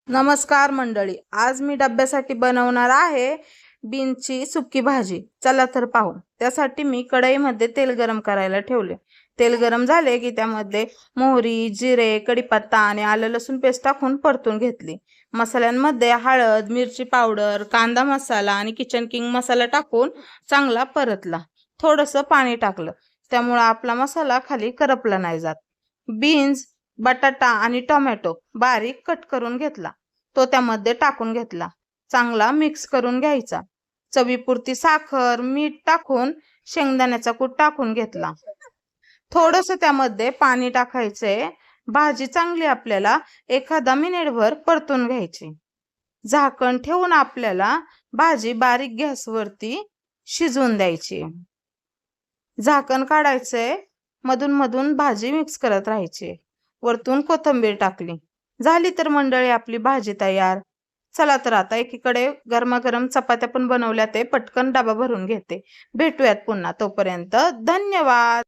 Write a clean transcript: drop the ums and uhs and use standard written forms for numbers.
नमस्कार मंडळी, आज मी डब्यासाठी बनवणार आहे बीनची सुकी भाजी। चला तर पाहू। त्यासाठी मी कढईमध्ये तेल गरम करायला ठेवले। तेल गरम झाले की त्यामध्ये मोहरी, जिरे, कढीपत्ता आणि आलं लसूण पेस्ट टाकून परतून घेतली। मसाल्यांमध्ये हळद, मिरची पावडर, कांदा मसाला आणि किचन किंग मसाला टाकून चांगला परतला। थोडंसं पाणी टाकलं, त्यामुळे आपला मसाला खाली करपला नाही जात। बीन्स, बटाटा आणि टोमॅटो बारीक कट करून घेतला, तो त्यामध्ये टाकून घेतला। चांगला मिक्स करून घ्यायचा। चवीपुरती साखर, मीठ टाकून शेंगदाण्याचा कूट टाकून घेतला। थोडंसं त्यामध्ये पाणी टाकायचे। भाजी चांगली आपल्याला एखादा मिनिटभर परतून घ्यायची। झाकण ठेवून आपल्याला भाजी बारीक गॅसवरती शिजवून द्यायची। झाकण काढायचे, मधून मधून भाजी मिक्स करत राहायची। वरतून कोथिंबीर टाकली, झाली तर मंडळी आपली भाजी तयार। चला तर आता एकीकडे गरमागरम चपात्या पण बनवल्या, ते पटकन डबा भरून घेते। भेटूयात पुन्हा, तोपर्यंत धन्यवाद।